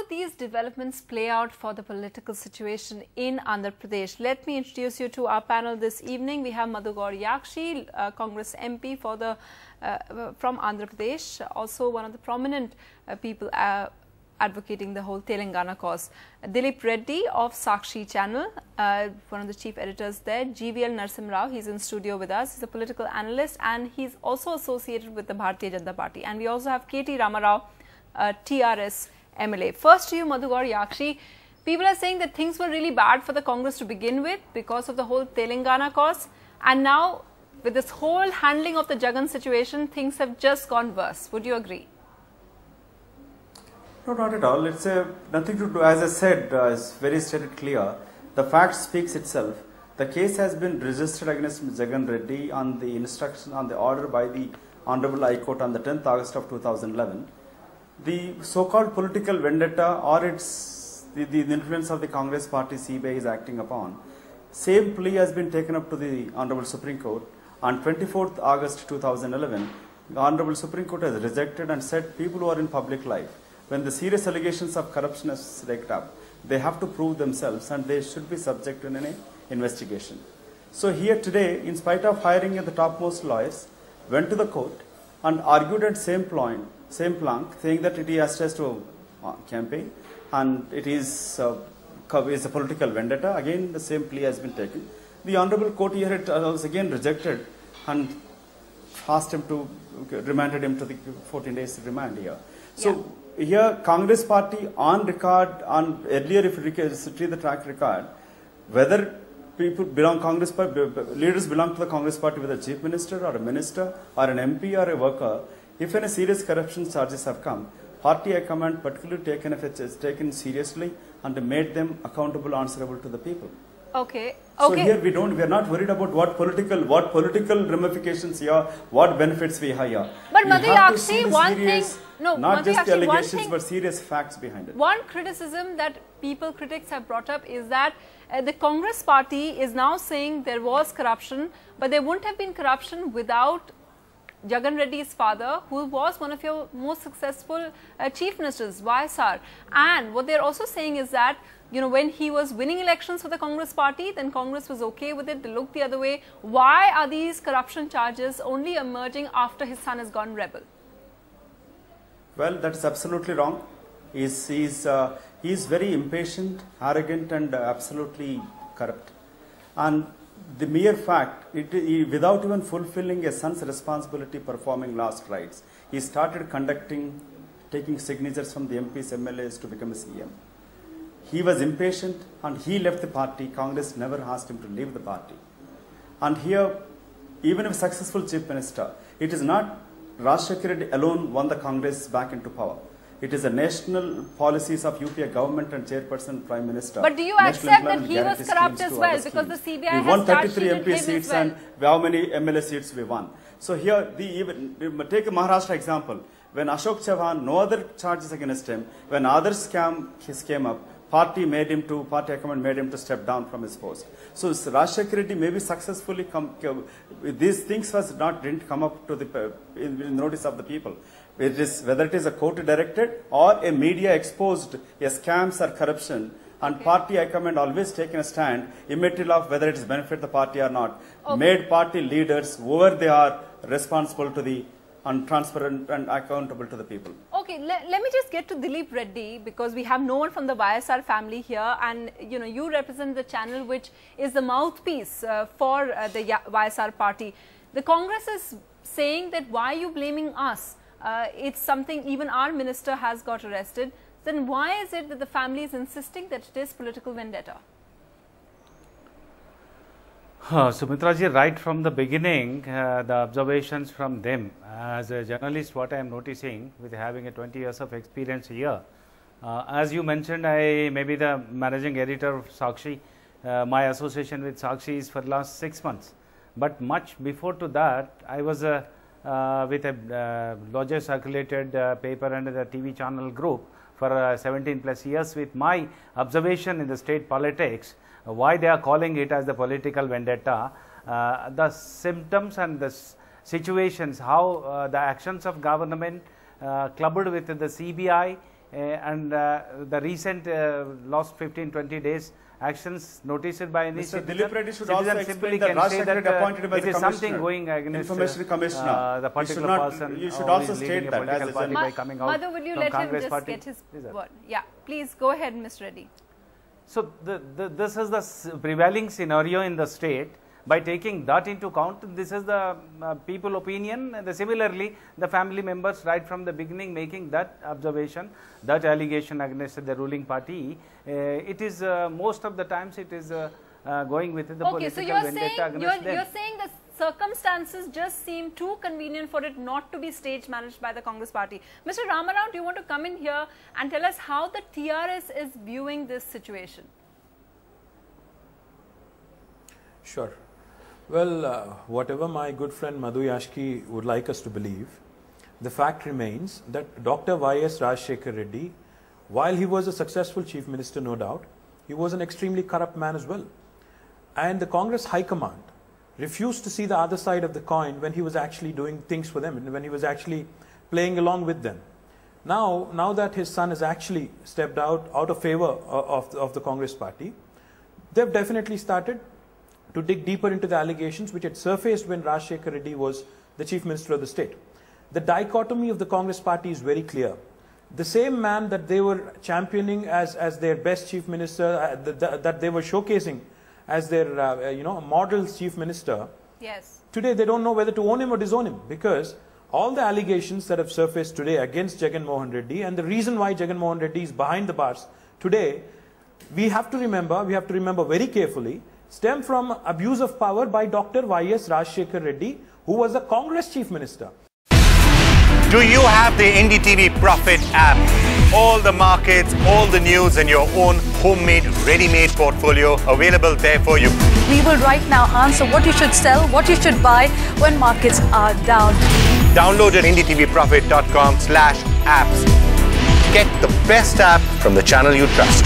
do these developments play out for the political situation in Andhra Pradesh? Let me introduce you to our panel this evening. We have Madhugowda Yakshi, Congress MP for the from Andhra Pradesh, also one of the prominent people advocating the whole Telangana cause. Dilip Reddy of Sakshi channel, one of the chief editors there. GVL Narsim Rao, he's in studio with us. He's a political analyst and he's also associated with the Bharatiya Janata Party. And we also have KT Ramarao, TRS MLA. First to you, Madhugowda Yakshi. People are saying that things were really bad for the Congress to begin with because of the whole Telangana cause. And now, with this whole handling of the Jagan situation, things have just gone worse. Would you agree? No, not at all. It's nothing to do. As I said, it's very stated clear. The fact speaks itself. The case has been registered against Jagan Reddy on the instruction, on the order by the Honorable High Court on the 10th August of 2011. The so-called political vendetta or its the influence of the Congress party CBI is acting upon. Same plea has been taken up to the Honorable Supreme Court on 24th August 2011. The Honorable Supreme Court has rejected and said people who are in public life, when the serious allegations of corruption is raked up, they have to prove themselves and they should be subject to an investigation. So here today, in spite of hiring the topmost lawyers, went to the court and argued at same plank, saying that it has to campaign and it is a political vendetta. Again, the same plea has been taken. The Honorable Court here was again rejected and asked him to, remanded him to the 14 days remand here. So here Congress party on record, on earlier if you see the track record, whether people belong Congress party, leaders belong to the Congress party, whether chief minister or a minister or an MP or a worker, if any serious corruption charges have come, party high command particularly taken seriously and made them accountable, answerable to the people. Okay. So here we are not worried about what political ramifications here, what benefits we have here. But Madhugowda Yakshi, one thing, not just the allegations but serious facts behind it. One criticism that critics have brought up is that the Congress party is now saying there was corruption, but there wouldn't have been corruption without Jagan Reddy's father, who was one of your most successful chief ministers, YSR. And what they're also saying is that, you know, when he was winning elections for the Congress party, then Congress was okay with it, they looked the other way. Why are these corruption charges only emerging after his son has gone rebel? Well, that's absolutely wrong. He's very impatient, arrogant and absolutely corrupt. And the mere fact, without even fulfilling a son's responsibility performing last rites, he started taking signatures from the MPs, MLAs to become a CM. He was impatient and he left the party. Congress never asked him to leave the party. And here, even if successful chief minister, it is not Rajshekar Reddy alone won the Congress back into power. It is a national policies of UPA government and chairperson prime minister. But do you accept that he was corrupt as well? Because the CBI has won 33 MP seats and how many MLA seats we won. So here, take a Maharashtra example. When Ashok Chavan, no other charges against him, when other scam came up, party command made him to step down from his post. So Rajshekar Reddy maybe successfully these things didn't come up to the notice of the people. Whether it is a court directed or a media exposed scams or corruption, and party high command always taken a stand, immaterial of whether it is benefit the party or not, made party leaders, whoever they are, responsible to the and transparent and accountable to the people. Okay, let me just get to Dilip Reddy, because we have no one from the YSR family here, and you know, you represent the channel which is the mouthpiece for the YSR party. The Congress is saying that why are you blaming us? It's something, even our minister has got arrested. Then why is it that the family is insisting that it is political vendetta? Sumitra ji, right from the beginning, the observations from them, as a journalist, what I am noticing with having a 20 years of experience here, as you mentioned, I may be the managing editor of Sakshi. My association with Sakshi is for the last 6 months. But much before to that, I was with a larger circulated paper and the TV channel group for 17 plus years with my observation in the state politics. Why they are calling it as the political vendetta, the symptoms and the situations, how the actions of government clubbed with the CBI and the recent last 15-20 days actions noticed by any Mr. Dilip Reddy should also simply explain that can Raj say Shekhar that appointed him as it is something going against Information Commissioner. the particular person. You should who also is state leading a that political as party by coming out Madhu, will you from let him Congress just party. get his word? Yeah, please go ahead, Mr. Reddy. So, this is the prevailing scenario in the state. By taking that into account, this is the people opinion. Similarly, the family members right from the beginning making that observation, that allegation against the ruling party. It is most of the times it is going with the political vendetta against them. You're saying the circumstances just seem too convenient for it not to be stage managed by the Congress party. Mr. Ramarao, do you want to come in here and tell us how the TRS is viewing this situation? Sure. Well, whatever my good friend Madhu Yashki would like us to believe, the fact remains that Dr. Y.S. Rajshekhar Reddy, while he was a successful chief minister, no doubt, he was an extremely corrupt man as well. And the Congress High Command refused to see the other side of the coin when he was actually doing things for them and when he was actually playing along with them. Now that his son has actually stepped out of favor of the Congress party, they've definitely started to dig deeper into the allegations which had surfaced when Rajshekhar Reddy was the chief minister of the state. The dichotomy of the Congress party is very clear. The same man that they were championing as their best chief minister, that they were showcasing as their model chief minister, yes, today they don't know whether to own him or disown him, because all the allegations that have surfaced today against Jagan Mohan Reddy, and the reason why Jagan Mohan Reddy is behind the bars today, we have to remember very carefully, stem from abuse of power by Dr. Y.S. Rajshekhar Reddy, who was the Congress chief minister. Do you have the NDTV Profit app? All the markets, all the news and your own homemade, ready-made portfolio available there for you. We will right now answer what you should sell, what you should buy when markets are down. Download at ndtvprofit.com/apps. Get the best app from the channel you trust.